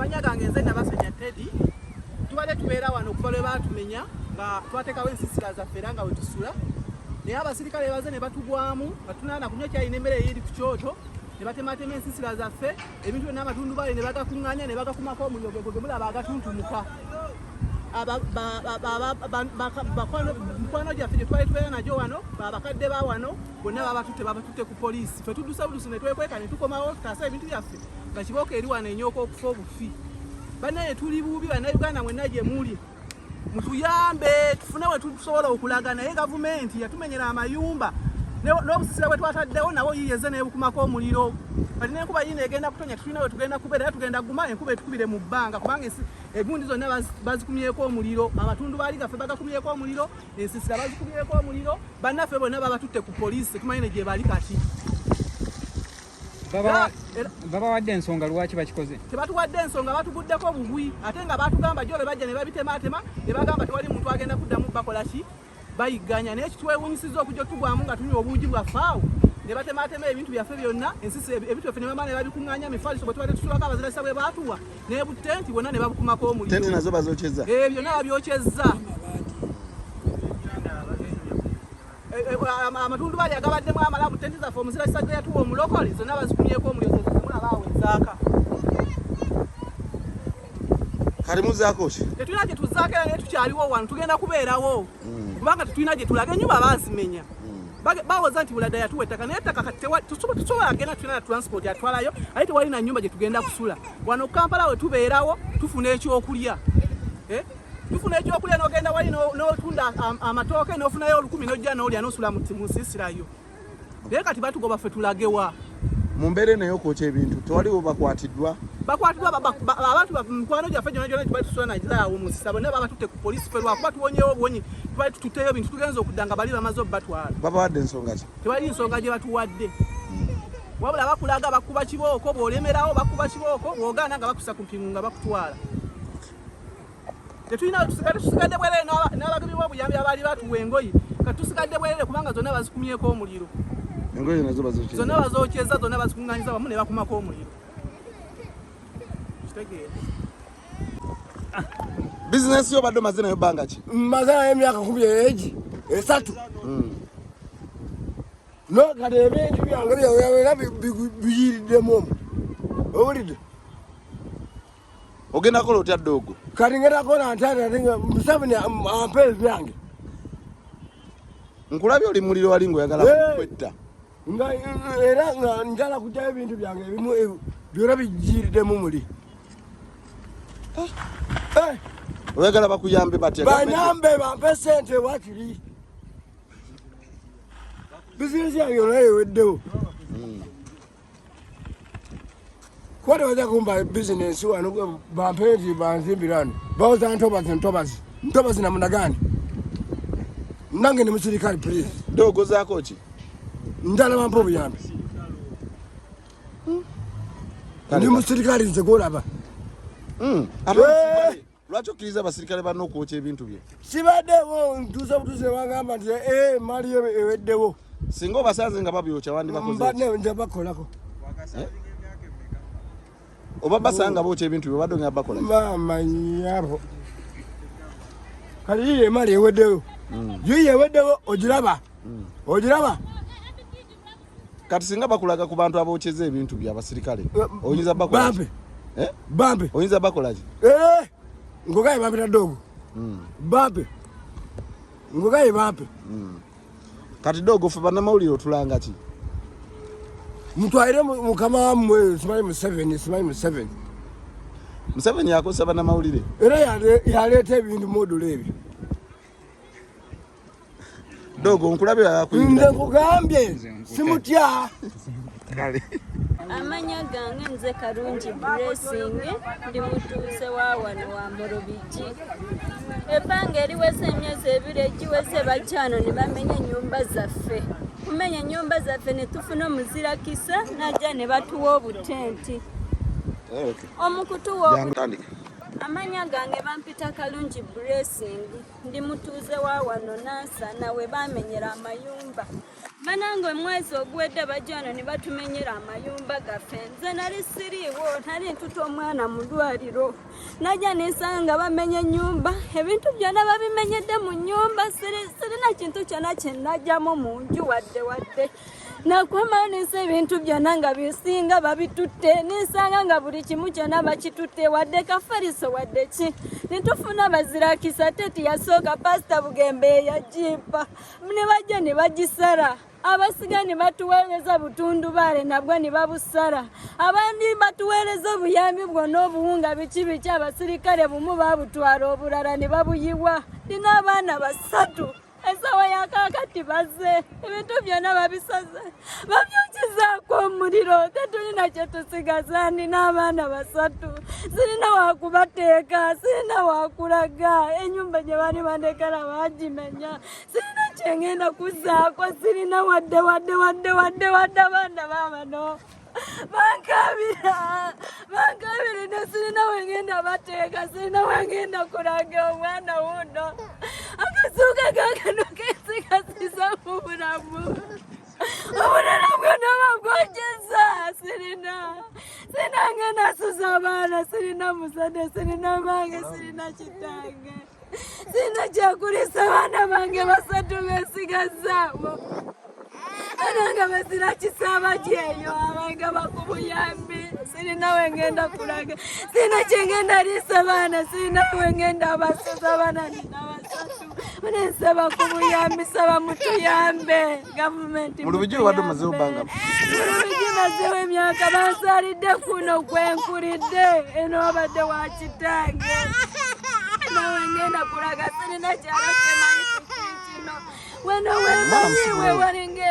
Amanya gange nze Nabasenya Teddy. Tubadde tubeera wano okuva lwe baatumenya nga twateekawo ensiisira zaffe era nga we tusula. Naye abasirikale baze ne batugwamu nga tunaana kunywa caayi n'emmere eyiri ku kyoto ne batematema ensiisira zaffe ebintu byonna amatundubaali ne bagakuŋŋaanya ne bagakumako omuliro ge mulaba agatuntumuka. Mukwano gyaffe gye twali tubeera nagyo wano abakadde ba wano bonna babatutte ku poliisi. Ffe tuddusa budusi ne twekweka ne tukomawo tutaasa ebintu byaffe nga kibooka eri wano enyooka okufa obufi. Bannaye tuli buubi bannayuganda mwenna gye muli. Mutuyambe tufune we tusobola okulaga naye gavumenti yatumenyera amayumba n'obusisira bwe twataddewo nabo yiyeze n'ebukumako omuliro. Kati n'enkuba yino egenda kutonya tulina we tugenda kubeera era tugenda guma enkuba etukubire mu bbanga kubanga egundi zonna bazikumyeko omuliro, amatundubaali gaffe bagakumyeko omuliro, ensisira bazikumyeko omuliro, bannaffe bonna babatutte ku poliisi tetumanyi ne gye bali kati. Babawadde ensonga lwaki bakikoze? Tebatuwadde ensonga, batuguddeko bugwi ate nga batugamba jole bajja ne babitematema ne bagamba tewali muntu agenda kuddamu bakola ki bayigganya. Naye kitwewunyisizza okujja otugwamu nga tunywa obuugi bwaffe awo ne batematema ebintu byaffe byonna ensisi ebintu byaffe ne bamala ne babikuŋŋaanya mifaliso bwe tubadde tusulako abazirasa bwe baatuwa ne butenti bwonna ne babukumako omuliro. Tenti nazo bazokyezza? Byonna babyokyezza. Amatundubaali agabaddemu amala butenti zaffe omuzirasa gwe yatuwa omulokole zonna bazikumyeko omuliro zezimulaba awo ezaaka. Kati muzaako ki? Tetulina gye tuzzaako era naye tukyaliwo wano tugenda kubeerawo kubanga tetulina gye tulaga ennyumba baazimenya. Bawoza nti Buladda yatuwa ettaka naye ettaka kati tusobola agenda tulina na transport atwalayo ate tewali na nnyumba gye tugenda kusula. Wano Kampala we tubeerawo tufuna ekyokulya. Tufuna ekyokulya n'ogenda wali n'otunda amatooke n'ofunayo 10 n'ojja n'olya n'osula mu nsiisirayo. Naye kati batugoba ffe tulagewa. Mu mbeera naye okwokya ebintu tewaliwo bakwatiddwa? Bakwatiddwa abantu mikwano gyaffe gyonna gyonna tubali tusula nagira awo mu nsisa bonna babatutte ku poliisi ffe lwakuba tuwonyewo obwonyi tubali tututteyo ebintu tugenza okudda nga bali bamaze obubatwala. Babawadde ensonga ki? Tewali nsonga gye batuwadde. Wabula bakulaga bakuba kibooko bw'olemerawo bakuba kibooko bw'ogaana nga bakusa ku mpingu nga bakutwala. Tetulina tusigadde bwereere n'abagebi b'obuyambi abaali batuwa engoye kati tusigadde bwereere kubanga zonna bazikumyeko omuliro. Engoye nazo bazokyezza? Zonna bazokyezza zonna bazikuŋŋaanyiza wamu ne bakumako omuliro. Kitegeere. Bizinesi yo badde omaze nayo bbanga ki? Mmaze nayo emyaka 3. No kati ebintu byange byawera biyiriddemu omwo. Owulidde? Ogenda kola otya Doogo? Kati ngenda kola ntata nga Museveni ampa ebyange. Nkulabye oli muliro wali ng'oyagala kukwetta. Era nga njala kujja ebintu byange ebimu byonna bijiriddemu muli. Oyagala bakuyambe batya? Banyambe bampe ssente wakiri. Bizinesi yange yonna eweddewo. Kwate bajja kumpa bizinesi wano bampe nti banzimbira wano. Bawoza ntobazi namuna gani? Nange ne musirikale please. Doogo zaako ki? Ndala bampa obuyambi. Ndi musirikale nze gwolaba. Lwaki okkiriza abasirikale banno okwokya ebintu bye? Sibaddewo ntuusa butuusi ne bagamba nti mali eweddewo. Singa obasanze nga babyokya wandi bakoze nja bakolako. Oba basanga bookya ebintu bye obadde ongenda bakola? Bamanyabo. Kati yiye emali eweddewo. Yiye eweddewo ogiraba. Ogiraba? Kati singa bakulaga ku bantu abookyeza ebintu bye abasirikale oyinza bakola? Bampe. Bampe. Oyinza bakola ki? Ngogaye bampe Doogo. Bampe. Ngogaye bampe. Kati Doogo ffe bannamawulire otulanga ki? Mutwaire mukama wammwe simanyi Museveni. Museveni yakosa bannamawulire? Era yaleeta ebintu modula ebyo. Doogo nkulabye yakuyingira. Nze nkugambye simutya. Amanya gange nze Karungi Blessing ndi mutuuze wa wano wa Morobiji. Ebbanga eriwese emyezi 2 egiwese bakyano ne bamenya ennyumba zaffe. Kumenya ennyumba zaffe ne tufuna omuzirakisa najja ne batuwa obutenti. Omukutuwa Amanya gange bampita Kalungi Blessing ndi mutuuze wa wano Nasa nawe bamenyera amayumba banange mwezi ogwedde bajjano ne batumenyera amayumba gaffe nze nali siriiwo nali ntuta omwana mu ddwaliro najja nisanga bamenye ennyumba ebintu byonna babimenyedde mu nnyumba sirina kintu kyonna kye najjamu mu nju wadde nakwamayo ninsa ebintu byonna nga bisinga babitutte ninsanga nga buli kimu kyonna bakitutte wadde kafariso wadde ki nitufuna bazirakisa teti yasooka pasita Bugembe yajipa ne bajja ne bagisara abasiga ne batuweereza butundubaale nabwo ne babusara abandi batuweereza obuyambi bwonna obuwunga biki abasirikale bumu babutwala obulala ne babuyiwa nina abaana 3 esawa yakakati baze ebintu byonna babisaze babyukizaako omuliro tetulina kye tusigaza nina abaana 3 sirina wakubateeka sirina wakulaga ennyumba gye bali bandekala bagimenya sirina kyengenda kuzaako sirina wadde abaana baabano bankabira ne sirina wengenda bateeka sirina wengenda kulaga omwana wuno akasuuka kakano kesigasiza mu bulamu obulala bwonna bagwojeza sirina ngenda suza abaana sirina musade sirina bange sirina kitange sirina kyakulisa abaana bange 3 besigazaawo ananga basira kisaba jeyo abanga bakubuyambi sirina wengenda kulaga sirina kyengenda lisa abaana sirina wengenda basuza abaana nina 3 banesaba kubuyambi saba mutuyambe gavumenti mulubijjo wadde mazeo banga mulubijjo mazeo emyaka bansalidde kuno kwenkulidde eno abadde wakitange nawe ngenda kulaga sirina kyala kyemanyi kino wano wemanyiwe walinge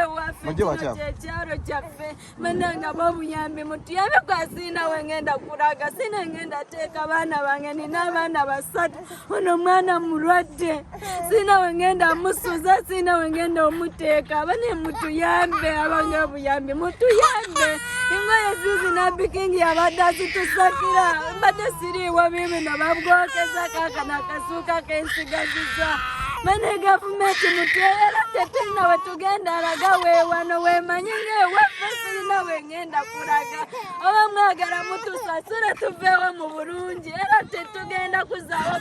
waffe kyalo kyaffe mananga bobuyambi mutuyambe kwasina wengenda kulaga sina ngenda teeka abaana bange nina abaana 3 ono omwana mulwadde sina wengenda musuza sina wengenda omuteeka bane mutuyambe abange obuyambi mutuyambe ingoye zizi nabikingi yabadde azitusakira mbadde siriiwo bibi nababwokeza kaka nakasuuka kensigaziza mane gavumenti muteera tetulina wetugenda alaga weewano weemanyi ng'ewaffe sirina wengenda kulaga oba mwagala mutusasule tuveewo mu bulungi era tetugenda kuzaawo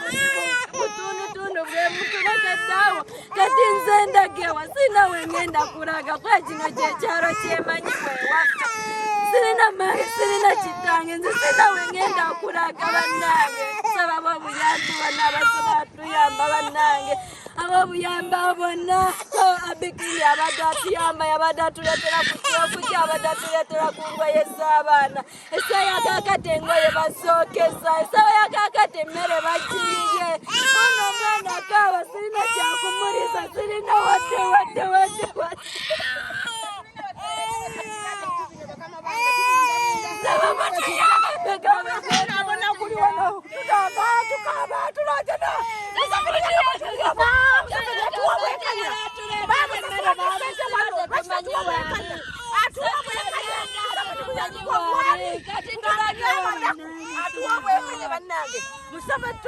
butundutundu bwe mutulekeddaawo kati nze ndagewa sirina wengenda kulaga kwa kino kyekyalo kyemanyi weewaffe sirina mange sirina kitange nze sirina wengenda kulaga bannange saba bobuyambi bonna abasobola tuyamba bannange abobuyamba bonna abikiri abadde atuyamba yabadde atuleetera ku kyokulya abadde atuleetera ku ngoye z'abaana esawa yakakati engoye basookeza esawa yakakati emmere bagiyiye ono omwana akaaba sirina kyakumuliza sirina wadde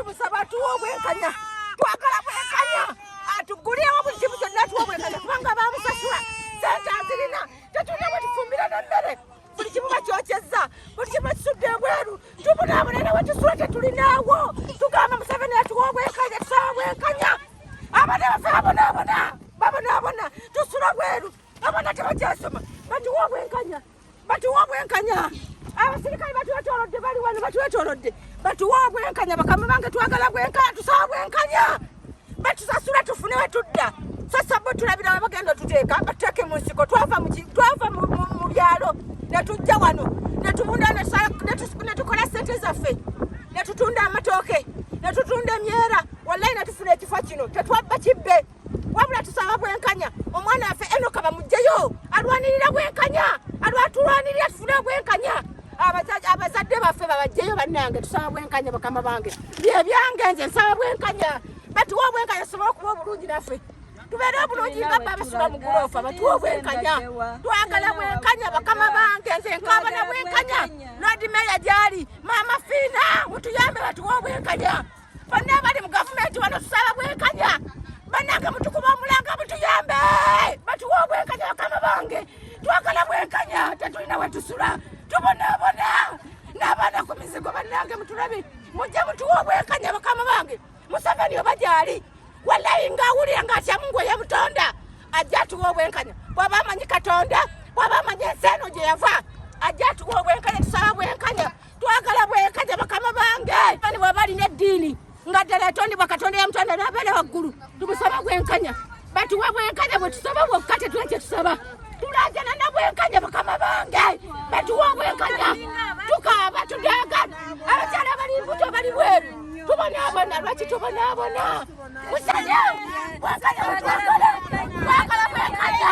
musaba tuwobwenkanya twagala bwenkanya atugulyewo buli kimu kyonna tuwobwenkanya kubanga bamusasula sente azirina tetulina bwetufumbira nemmere buli kimu bakyokyeza buli kimu bakisudde ebweru tubunaabonera wetusula tetulinaawo tugamba Museveni atuwa obwenkanya tusaba bwenkanya abaana baffe babonaabona tusula bweru abaana tebakyasoma batuwa obwenkanya abasirikale batwetolodde bali wano batwetolodde batuwa obwenkanya bakama bange twagala bwenkanya tusaba bwenkanya batusasula tufune wetudda sasa bo tulabira bagenda tuteeka batuteeke mu nsiko twava mu byalo netujja wano netubunda netukola sente zaffe netutunda amatooke netutunda emyera wallahi netufuna ekifo kino tetwabba kibbe wabula tusaba bwenkanya omwana waffe Enoka bamugjeyo alwanirira bwenkanya alwatulwanirira tufune bwenkanya abazadde baffe babajjeyo bannange tusaba bwenkanya bakama bange byebyange nze nsaba bwenkanya batuwa bwenkanya sobola okuba obulungi naffe tubeera bulungi nga babasula mu gulofa batuwa obwenkanya twagala bwenkanya bakama bange nze nkaaba na bwenkanya Lord Mayor gyali Mama Fina mutuyambe batuwa obwenkanya bonna abali mu gavumenti wano tusaba bwenkanya bannange mutukuba omulanga mutuyambe batuwa obwenkanya bakama bange twagala bwenkanya tetulina wetusula tubonaabona n'abaana ku mizigo bannange mutulabe mujja mutuwa obwenkanya bakama bange Museveni oba gyali wallahi ngawulira ng'atyamu ngwe yamutonda ajja atuwa obwenkanya bw'aba amanyi Katonda bw'aba amanyi ensi eno gye yava ajja atuwa obwenkanya tusaba bwenkanya twagala bwenkanya bakama bange bani bw'aba alina eddiini nga ddala atondebwa Katonda yamutonda n'abeera waggulu tumusaba bwenkanya batuwe bwenkanya bwe tusaba bwokka tetula kye tusaba tulajana na bwenkanya bakama bange batuwe bwenkanya tukaaba tudaaga abakyala bali mbuto bali bweru tubonaabona lwaki tubonaabona musanya bwenkanya bwetwagala twagala bwenkanya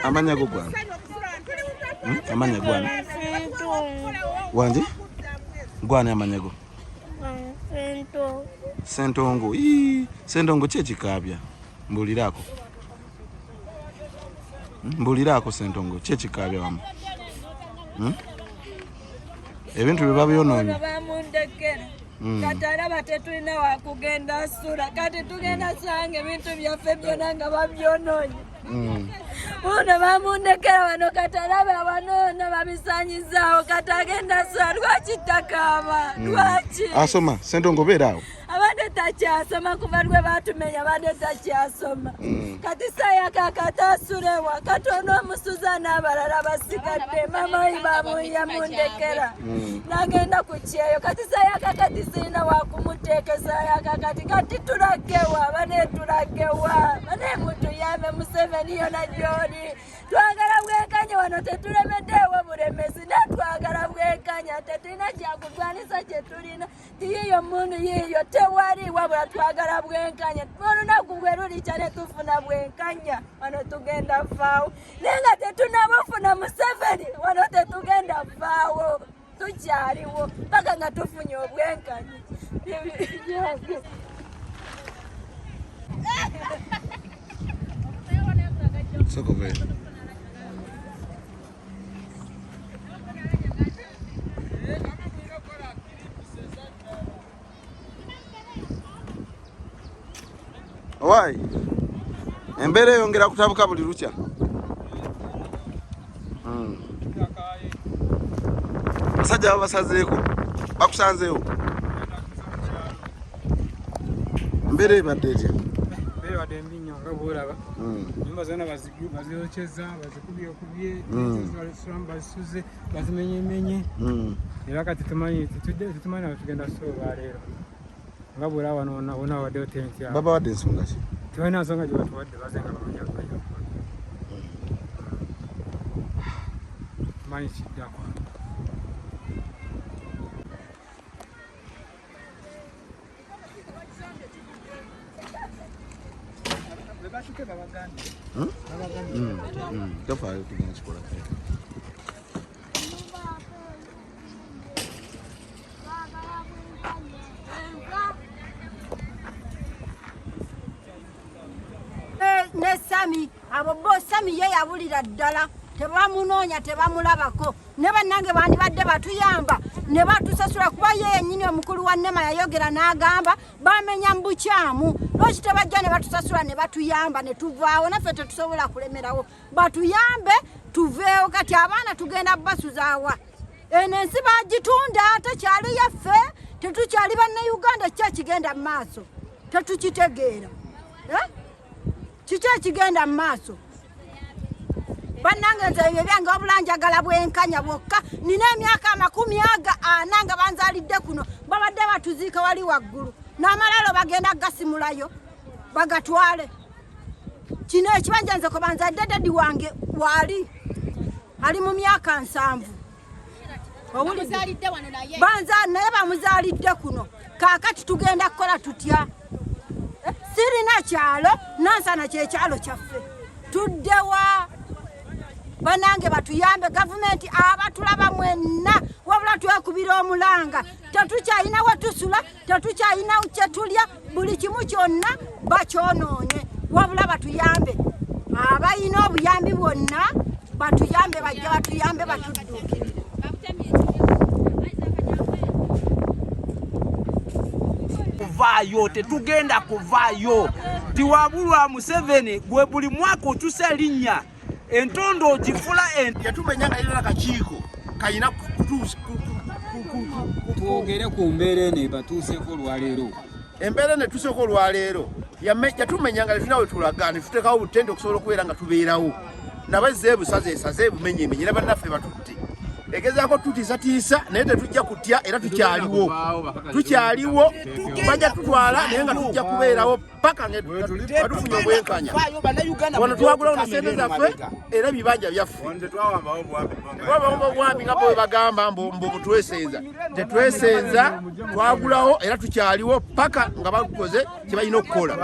amanya go gwana amanya gwana wanje gwana amanya go sentongo sentongo kyekikabya mbulirako sentongo kyekikabya wamu ebintu byebabyonoonya kati alaba tetulina wakugenda sula kati tugenda sanga ebintu byaffe byonna nga babyonoonya uno bamundekera wano kati alaba wanoona babisanyizaawo kati agenda sula lwaki takaaba lwaki asoma sentongo beeraawo abadde takyasoma kuva lwe batumenya abadde takyasoma kati sayakakatasulewa katono omusuza n'abalala basigadde mamayi bamuyamundekera nagenda ku kyeyo kati sayakakati sirina wakumuteekesa yakakati kati tulagewa bane tulagewa bane mutuyambe Museveni yona gyoli twagala bwenkanya wano tetulemeddeewo bulemezi netwagala bwenkanya tetulina kyakugwanisa kyetulina tiyiyo muntu yiyo tewali wabula twagala bwenkanya olunaku gwe lulikya ne tufuna bwenkanya wano tugenda faawo naye nga tetunabufuna Museveni wano tetugenda faawo tukyaliwo paka nga tufunye obwenkanya Sokove. Why? Embere yongera kutabuka buli lukya. Basajja basazeeko. Bakusanzeewo. Embere baddeje. Embere badde mbinyo nga bwolaba. Nyumba zona baziocheza, bazikubye, bazisuze, bazimenye. Era kati tumanyi tugenda soba leero. Nga bwolaba wano wadde otenti ya. Baba wadde ensonga ki? Tewalina nsonga gye batuwadde bazenga bamanya kubayo. Tumanyi kiddako. Tofaayo tugenda kikola. Ne Sami abo bo Sami ye yabulira ddala tebamunoonya tebamulabako ne bannange bandibadde batuyamba ne batusasula kuba ye yennyini omukulu wa Nema yayogera n'agamba bamenya mu bukyamu lwaki tebajja ne batusasula ne batuyamba ne tuvaawo naffe tetusobola kulemerawo batuyambe tuveewo kati abaana tugenda basuzaawa eno ensi bagitunda tekyali yaffe tetukyali bannayuganda kyekigenda mu maaso tetukitegeera kiki ekigenda mu maaso bannange nze ebyo byange wabula njagala bwenkanya bwokka nina emyaka 40 nga banzaalidde kuno babadde batuziika wali waggulu n'amalalo bagenda gasimulayo bagatwale kino ekibanja nze ko banzaalidde dadi wange wali ali mu myaka 7 naye bamuzaalidde kuno kaakati tugenda kukola tutya sirina kyalo nansana kyekyalo kyaffe tuddewa banange batuyambe gavumenti abatulaba mwenna wabula twekubira omulanga tetukyalina wetusula tetukyalina kyetulya buli kimu kyonna bakyonoonye wabula batuyambe abayina obuyambi bwonna batuyambe bajja batuyambe batudduukirire kuvaayo tetugenda kuvaayo tiwabulwa Museveni gwe buli mwaka okyusa linnya entondo ogifula yatumenyanga ira akakiiko kayina twogere ku mbeera eno batuuseeko olwaleero embeera ne tuseeko olwaleero yatumenyanga letulina we tulaga ne tuteekawo obutende okusobola okubeera nga tubeerawo nabazze ebusaze esaze ebumenyemenye era bannaffe batutte egezaako tutiisatiisa naye tetujja kutya era tukyaliwo bajja tutwala naye nga tujja kubeerawo paka batufunye obwenkanya wano twagulawo na sente zaffe era ebibanja byaffe tetwawambawo obwambi nga bwe bagamba mbu butwesenza tetwesenza twagulawo era tukyaliwo paka nga bakoze kye balina okukola.